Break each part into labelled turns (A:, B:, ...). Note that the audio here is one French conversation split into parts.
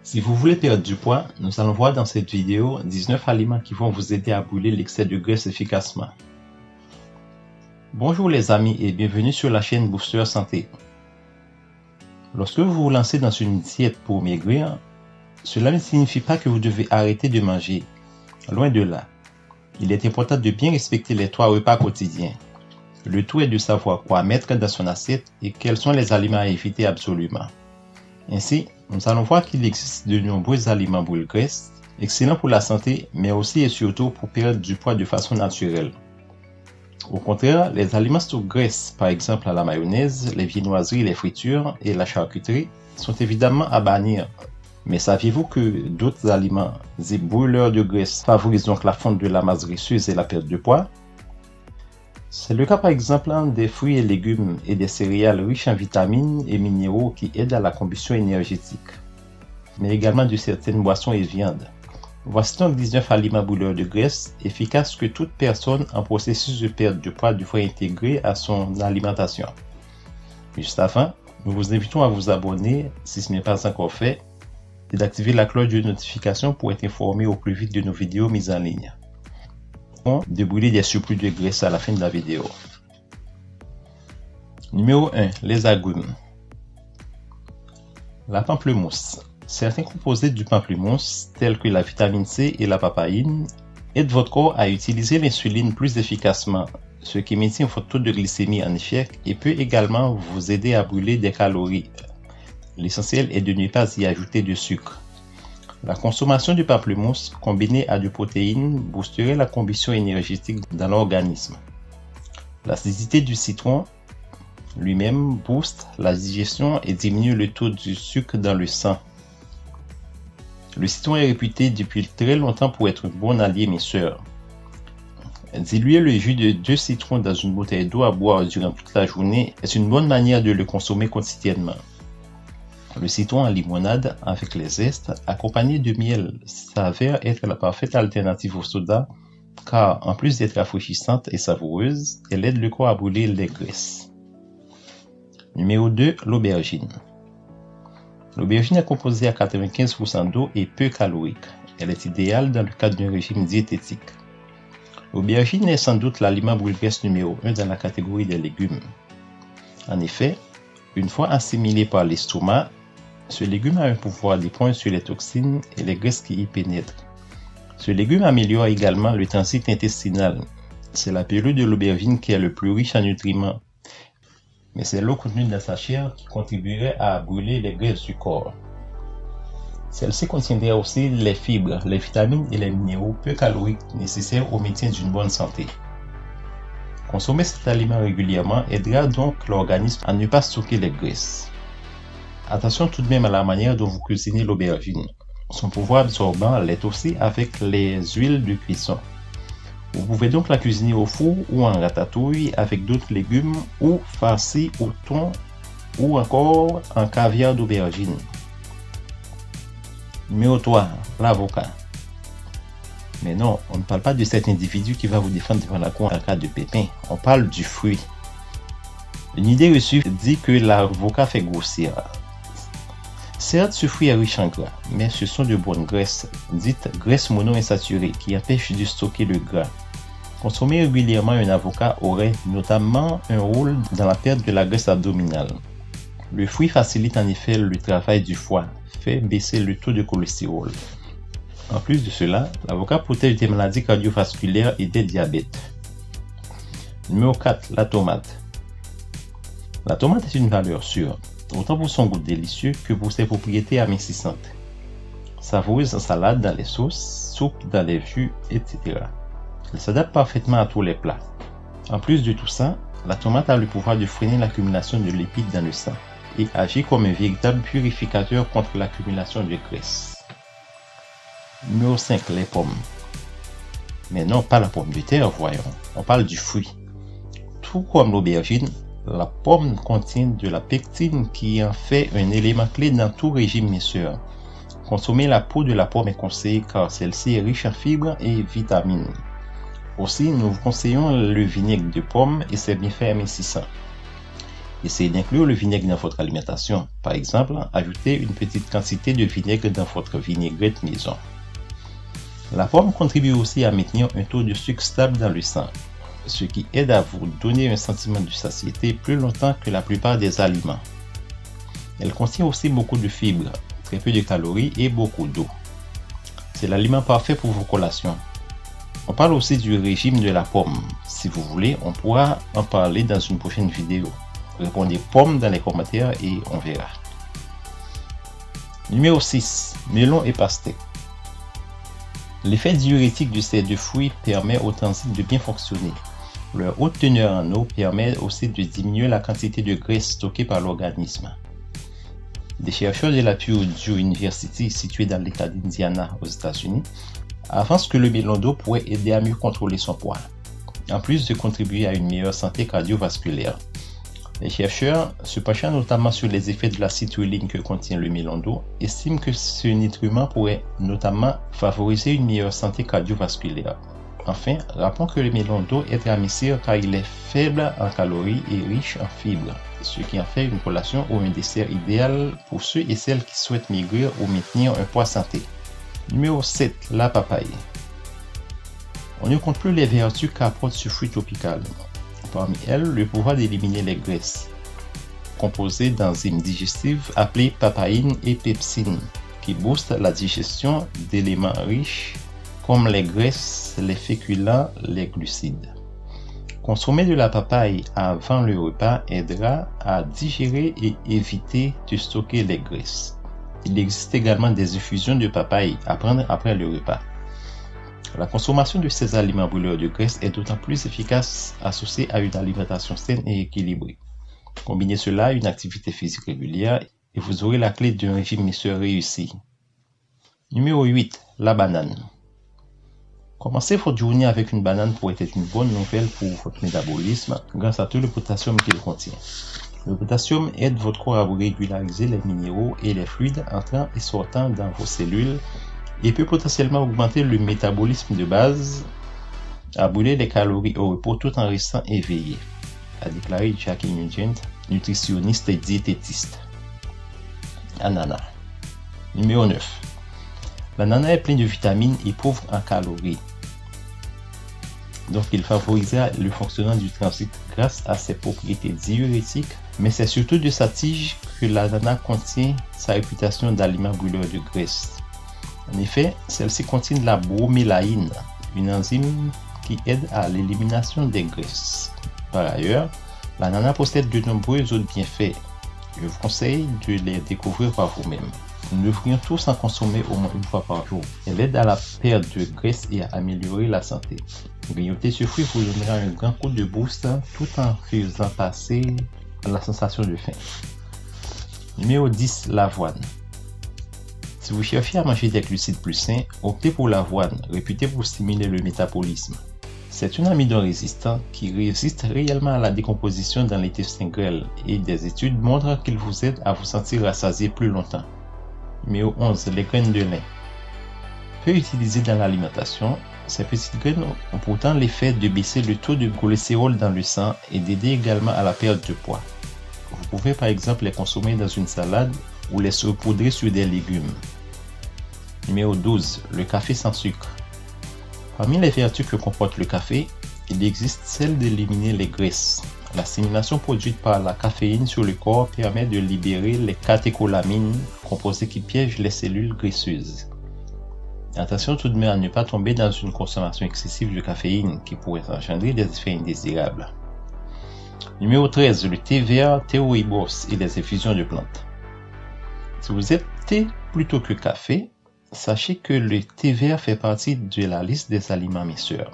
A: Si vous voulez perdre du poids, nous allons voir dans cette vidéo 19 aliments qui vont vous aider à brûler l'excès de graisse efficacement. Bonjour les amis et bienvenue sur la chaîne Booster Santé. Lorsque vous vous lancez dans une diète pour maigrir, cela ne signifie pas que vous devez arrêter de manger. Loin de là. Il est important de bien respecter les 3 repas quotidiens. Le tout est de savoir quoi mettre dans son assiette et quels sont les aliments à éviter absolument. Ainsi, nous allons voir qu'il existe de nombreux aliments brûle-graisse, excellents pour la santé, mais aussi et surtout pour perdre du poids de façon naturelle. Au contraire, les aliments sous graisse, par exemple la mayonnaise, les viennoiseries, les fritures et la charcuterie, sont évidemment à bannir. Mais saviez-vous que d'autres aliments, dits brûleurs de graisse, favorisent donc la fonte de la masse graisseuse et la perte de poids? C'est le cas par exemple des fruits et légumes et des céréales riches en vitamines et minéraux qui aident à la combustion énergétique, mais également de certaines boissons et viandes. Voici donc 19 aliments brûleurs de graisse efficaces que toute personne en processus de perte de poids devrait intégrer à son alimentation. Juste avant, nous vous invitons à vous abonner si ce n'est pas encore fait et d'activer la cloche de notification pour être informé au plus vite de nos vidéos mises en ligne. De brûler des surplus de graisse à la fin de la vidéo. Numéro 1. Les agrumes. La pamplemousse. Certains composés du pamplemousse, tels que la vitamine C et la papaïne, aident votre corps à utiliser l'insuline plus efficacement, ce qui maintient votre taux de glycémie en échec et peut également vous aider à brûler des calories. L'essentiel est de ne pas y ajouter de sucre. La consommation de pamplemousse combinée à de protéines boosterait la combustion énergétique dans l'organisme. L'acidité du citron lui-même booste la digestion et diminue le taux du sucre dans le sang. Le citron est réputé depuis très longtemps pour être un bon allié minceur. Diluer le jus de 2 citrons dans une bouteille d'eau à boire durant toute la journée est une bonne manière de le consommer quotidiennement. Le citron en limonade avec les zestes accompagné de miel s'avère être la parfaite alternative au soda car en plus d'être rafraîchissante et savoureuse, elle aide le corps à brûler les graisses. Numéro 2. L'aubergine. L'aubergine est composée à 95% d'eau et peu calorique. Elle est idéale dans le cadre d'un régime diététique. L'aubergine est sans doute l'aliment brûle-graisse numéro 1 dans la catégorie des légumes. En effet, une fois assimilé par l'estomac, ce légume a un pouvoir d'éponge sur les toxines et les graisses qui y pénètrent. Ce légume améliore également le transit intestinal. C'est la pelure de l'aubergine qui est le plus riche en nutriments. Mais c'est l'eau contenue dans sa chair qui contribuerait à brûler les graisses du corps. Celle-ci contiendrait aussi les fibres, les vitamines et les minéraux peu caloriques nécessaires au maintien d'une bonne santé. Consommer cet aliment régulièrement aidera donc l'organisme à ne pas stocker les graisses. Attention tout de même à la manière dont vous cuisinez l'aubergine. Son pouvoir absorbant l'est aussi avec les huiles de cuisson. Vous pouvez donc la cuisiner au four ou en ratatouille avec d'autres légumes ou farcie au thon ou encore en caviar d'aubergine. Numéro 3. L'avocat. Mais non, on ne parle pas de cet individu qui va vous défendre devant la cour en cas de pépin. On parle du fruit. Une idée reçue dit que l'avocat fait grossir. Certes, ce fruit est riche en gras, mais ce sont de bonnes graisses, dites graisses monoinsaturées, qui empêchent de stocker le gras. Consommer régulièrement un avocat aurait notamment un rôle dans la perte de la graisse abdominale. Le fruit facilite en effet le travail du foie, fait baisser le taux de cholestérol. En plus de cela, l'avocat protège des maladies cardiovasculaires et des diabètes. Numéro 4. La tomate. La tomate est une valeur sûre, autant pour son goût délicieux que pour ses propriétés amincissantes. Savoureuse en salade, dans les sauces, soupe, dans les jus, etc. Elle s'adapte parfaitement à tous les plats. En plus de tout ça, la tomate a le pouvoir de freiner l'accumulation de lipides dans le sang et agit comme un véritable purificateur contre l'accumulation de graisse. Numéro 5. Les pommes. Mais non, pas la pomme de terre, voyons. On parle du fruit. Tout comme l'aubergine, la pomme contient de la pectine qui en fait un élément clé dans tout régime minceur. Consommer la peau de la pomme est conseillé car celle-ci est riche en fibres et vitamines. Aussi, nous vous conseillons le vinaigre de pomme et ses bienfaits amincissants. Essayez d'inclure le vinaigre dans votre alimentation. Par exemple, ajoutez une petite quantité de vinaigre dans votre vinaigrette maison. La pomme contribue aussi à maintenir un taux de sucre stable dans le sang, ce qui aide à vous donner un sentiment de satiété plus longtemps que la plupart des aliments. Elle contient aussi beaucoup de fibres, très peu de calories et beaucoup d'eau. C'est l'aliment parfait pour vos collations. On parle aussi du régime de la pomme. Si vous voulez, on pourra en parler dans une prochaine vidéo. Répondez pomme dans les commentaires et on verra. Numéro 6. Melon et pastèque. L'effet diurétique de ces deux fruits permet aux transit de bien fonctionner. Leur haute teneur en eau permet aussi de diminuer la quantité de graisse stockée par l'organisme. Des chercheurs de la Purdue University, située dans l'État d'Indiana aux États-Unis, avancent que le melon d'eau pourrait aider à mieux contrôler son poids, en plus de contribuer à une meilleure santé cardiovasculaire. Les chercheurs, se penchant notamment sur les effets de la citrulline que contient le melon d'eau, estiment que ce nutriment pourrait notamment favoriser une meilleure santé cardiovasculaire. Enfin, rappelons que le melon d'eau est à mincir car il est faible en calories et riche en fibres, ce qui en fait une collation ou un dessert idéal pour ceux et celles qui souhaitent maigrir ou maintenir un poids santé. Numéro 7. La papaye. On ne compte plus les vertus qu'apporte ce fruit tropical. Parmi elles, le pouvoir d'éliminer les graisses, composées d'enzymes digestives appelées papaïne et pepsine, qui boostent la digestion d'éléments riches comme les graisses, les féculents, les glucides. Consommer de la papaye avant le repas aidera à digérer et éviter de stocker les graisses. Il existe également des infusions de papaye à prendre après le repas. La consommation de ces aliments brûleurs de graisse est d'autant plus efficace associée à une alimentation saine et équilibrée. Combinez cela à une activité physique régulière et vous aurez la clé d'un régime minceur réussi. Numéro 8. La banane. Commencer votre journée avec une banane pourrait être une bonne nouvelle pour votre métabolisme grâce à tout le potassium qu'il contient. Le potassium aide votre corps à régulariser les minéraux et les fluides entrant et sortant dans vos cellules et peut potentiellement augmenter le métabolisme de base, à brûler les calories au repos tout en restant éveillé, a déclaré Jackie Nugent, nutritionniste et diététiste. Ananas. Numéro 9. L'ananas est plein de vitamines et pauvre en calories. Donc il favorisera le fonctionnement du transit grâce à ses propriétés diurétiques, mais c'est surtout de sa tige que l'ananas contient sa réputation d'aliment brûleur de graisse. En effet, celle-ci contient de la bromélaïne, une enzyme qui aide à l'élimination des graisses. Par ailleurs, l'ananas possède de nombreux autres bienfaits. Je vous conseille de les découvrir par vous-même. Nous devrions tous en consommer au moins une fois par jour. Elle aide à la perte de graisse et à améliorer la santé. Grignoter ce fruit vous donnera un grand coup de boost tout en faisant passer la sensation de faim. Numéro 10. L'avoine. Si vous cherchez à manger des glucides plus sains, optez pour l'avoine, réputée pour stimuler le métabolisme. C'est un amidon résistant qui résiste réellement à la décomposition dans l'intestin grêle et des études montrent qu'il vous aide à vous sentir rassasié plus longtemps. Numéro 11. Les graines de lin. Peu utilisées dans l'alimentation, ces petites graines ont pourtant l'effet de baisser le taux de cholestérol dans le sang et d'aider également à la perte de poids. Vous pouvez par exemple les consommer dans une salade ou les saupoudrer sur des légumes. Numéro 12. Le café sans sucre. Parmi les vertus que comporte le café, il existe celle d'éliminer les graisses. L'assimilation produite par la caféine sur le corps permet de libérer les catécholamines, composés qui piègent les cellules graisseuses. Attention tout de même à ne pas tomber dans une consommation excessive de caféine qui pourrait engendrer des effets indésirables. Numéro 13. Le thé vert, thé rooibos et les infusions de plantes. Si vous êtes thé plutôt que café, sachez que le thé vert fait partie de la liste des aliments minceurs.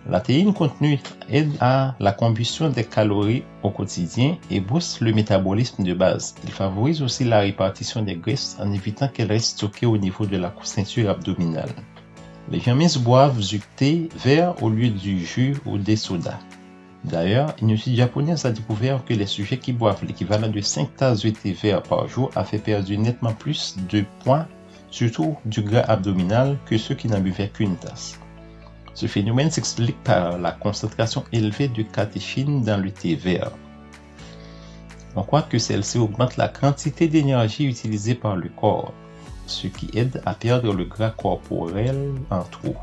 A: La théine contenue aide à la combustion des calories au quotidien et booste le métabolisme de base. Il favorise aussi la répartition des graisses en évitant qu'elles restent stockées au niveau de la ceinture abdominale. Les gens minces boivent du thé vert au lieu du jus ou des sodas. D'ailleurs, une étude japonaise a découvert que les sujets qui boivent l'équivalent de 5 tasses de thé vert par jour avaient perdu nettement plus de poids, surtout du gras abdominal, que ceux qui n'en buvaient qu'une tasse. Ce phénomène s'explique par la concentration élevée de catéchine dans le thé vert. On croit que celle-ci augmente la quantité d'énergie utilisée par le corps, ce qui aide à perdre le gras corporel en trop.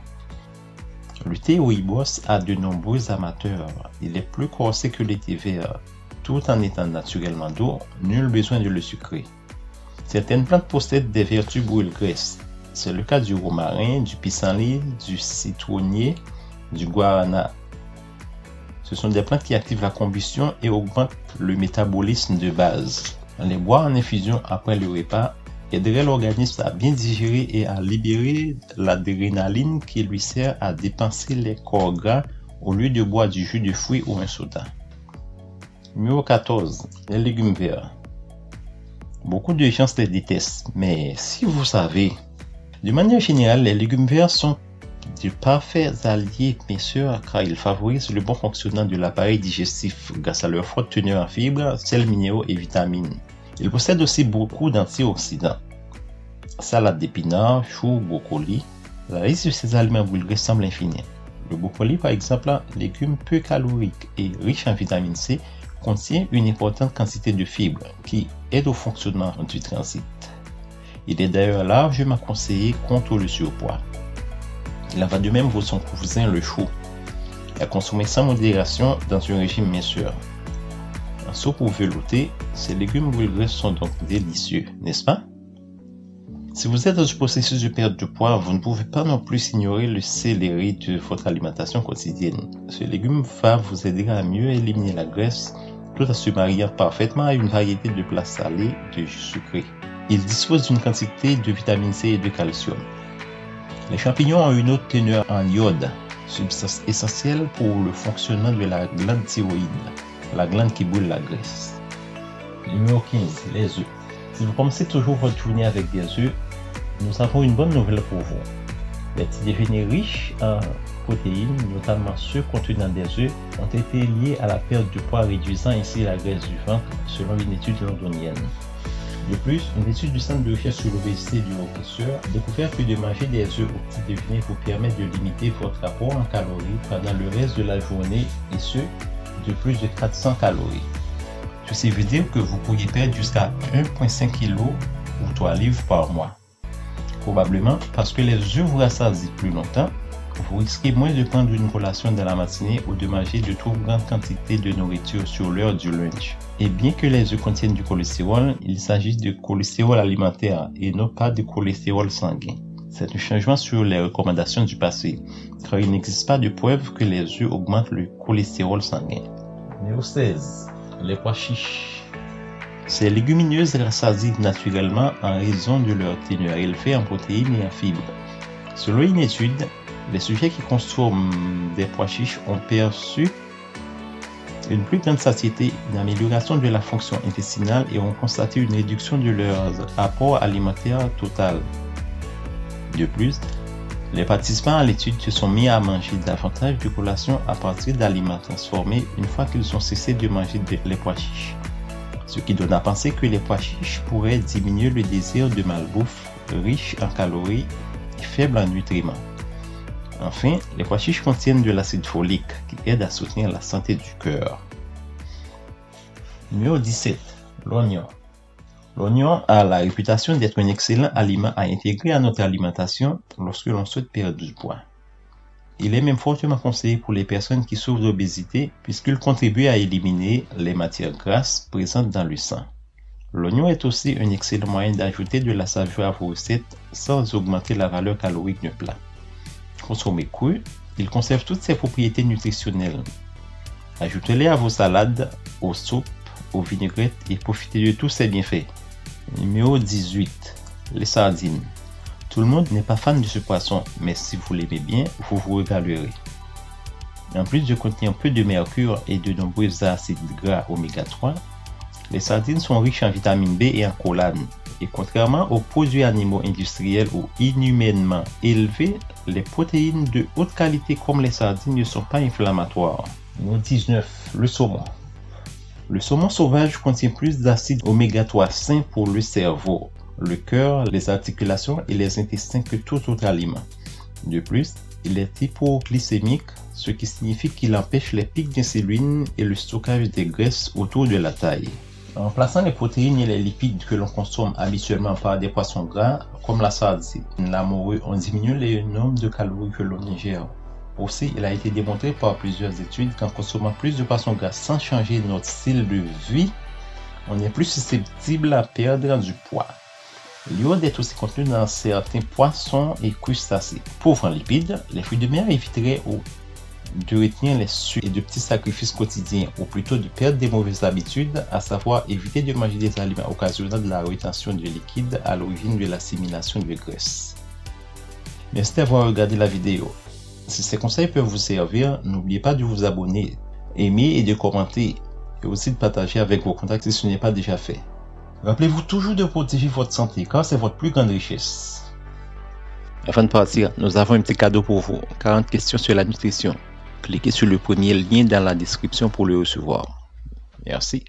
A: Le thé rooibos a de nombreux amateurs. Il est plus corsé que le thé vert. Tout en étant naturellement doux, nul besoin de le sucrer. Certaines plantes possèdent des vertus brûle-graisse. C'est le cas du romarin, du pissenlit, du citronnier, du guarana. Ce sont des plantes qui activent la combustion et augmentent le métabolisme de base. Les boire en infusion après le repas aiderait l'organisme à bien digérer et à libérer l'adrénaline qui lui sert à dépenser les corps gras au lieu de boire du jus de fruits ou un soda. Numéro 14. Les légumes verts. Beaucoup de gens les détestent, mais si vous savez, de manière générale, les légumes verts sont de parfaits alliés, bien sûr, car ils favorisent le bon fonctionnement de l'appareil digestif grâce à leur forte teneur en fibres, sels minéraux et vitamines. Ils possèdent aussi beaucoup d'antioxydants. Salade d'épinards, choux, brocoli. La liste de ces aliments brûlés semble infinie. Le brocoli, par exemple, légume peu calorique et riche en vitamine C, contient une importante quantité de fibres qui aident au fonctionnement du transit. Il est d'ailleurs largement conseillé contre le surpoids. Il en va de même pour son cousin le chou, à consommer sans modération dans un régime bien sûr. En soupe ou velouté, ces légumes brûlés sont donc délicieux, n'est-ce pas? Si vous êtes dans un processus de perte de poids, vous ne pouvez pas non plus ignorer le céleri de votre alimentation quotidienne. Ce légume va vous aider à mieux éliminer la graisse tout en se mariant parfaitement à une variété de plats salés de jus sucrés. Il dispose d'une quantité de vitamine C et de calcium. Les champignons ont une haute teneur en iode, substance essentielle pour le fonctionnement de la glande thyroïde, la glande qui brûle la graisse. Numéro 15. Les œufs. Si vous commencez toujours votre journée avec des œufs, nous avons une bonne nouvelle pour vous. Les petits déjeuners riches en protéines, notamment ceux contenant des œufs, ont été liés à la perte de poids réduisant ainsi la graisse du ventre selon une étude londonienne. De plus, une étude du Centre de recherche sur l'obésité du professeur a découvert que de manger des œufs au petit déjeuner vous permet de limiter votre apport en calories pendant le reste de la journée et ce, de plus de 400 calories. Ceci veut dire que vous pourriez perdre jusqu'à 1,5 kg ou 3 livres par mois. Probablement parce que les œufs vous rassasient plus longtemps, vous risquez moins de prendre une collation dans la matinée ou de manger de trop grandes quantités de nourriture sur l'heure du lunch. Et bien que les œufs contiennent du cholestérol, il s'agit de cholestérol alimentaire et non pas de cholestérol sanguin. C'est un changement sur les recommandations du passé, car il n'existe pas de preuve que les œufs augmentent le cholestérol sanguin. Numéro 16. Les pois chiches. Ces légumineuses rassasient naturellement en raison de leur teneur élevée en protéines et en fibres. Selon une étude, les sujets qui consomment des pois chiches ont perçu une plus grande satiété, une amélioration de la fonction intestinale et ont constaté une réduction de leur apport alimentaire total. De plus, les participants à l'étude se sont mis à manger davantage de collations à partir d'aliments transformés une fois qu'ils ont cessé de manger les pois chiches. Ce qui donne à penser que les pois chiches pourraient diminuer le désir de malbouffe riche en calories et faible en nutriments. Enfin, les pois chiches contiennent de l'acide folique qui aide à soutenir la santé du cœur. Numéro 17. L'oignon. L'oignon a la réputation d'être un excellent aliment à intégrer à notre alimentation lorsque l'on souhaite perdre du poids. Il est même fortement conseillé pour les personnes qui souffrent d'obésité puisqu'il contribue à éliminer les matières grasses présentes dans le sang. L'oignon est aussi un excellent moyen d'ajouter de la saveur à vos recettes sans augmenter la valeur calorique d'un plat. Consommé cru, il conserve toutes ses propriétés nutritionnelles. Ajoutez-les à vos salades, aux soupes, aux vinaigrettes et profitez de tous ses bienfaits. Numéro 18. Les sardines. Tout le monde n'est pas fan de ce poisson, mais si vous l'aimez bien, vous vous régalerez. En plus de contenir peu de mercure et de nombreux acides gras oméga 3, les sardines sont riches en vitamine B et en collane. Et contrairement aux produits animaux industriels ou inhumainement élevés, les protéines de haute qualité comme les sardines ne sont pas inflammatoires. Numéro 19. Le saumon. Le saumon sauvage contient plus d'acides oméga 3 sains pour le cerveau, le cœur, les articulations et les intestins que tout autre aliment. De plus, il est hypoglycémique, ce qui signifie qu'il empêche les pics d'insuline et le stockage des graisses autour de la taille. En remplaçant les protéines et les lipides que l'on consomme habituellement par des poissons gras, comme la sardine, la morue, on diminue le nombre de calories que l'on ingère. Aussi, il a été démontré par plusieurs études qu'en consommant plus de poissons gras sans changer notre style de vie, on est plus susceptible à perdre du poids. L'iode est aussi contenu dans certains poissons et crustacés. Pauvres en lipides, les fruits de mer éviteraient de retenir les sucres et de petits sacrifices quotidiens, ou plutôt de perdre des mauvaises habitudes, à savoir éviter de manger des aliments occasionnant de la rétention de liquide à l'origine de l'assimilation de graisse. Merci d'avoir regardé la vidéo. Si ces conseils peuvent vous servir, n'oubliez pas de vous abonner, aimer et de commenter, et aussi de partager avec vos contacts si ce n'est pas déjà fait. Rappelez-vous toujours de protéger votre santé car c'est votre plus grande richesse. Avant de partir, nous avons un petit cadeau pour vous, 40 questions sur la nutrition. Cliquez sur le premier lien dans la description pour le recevoir. Merci.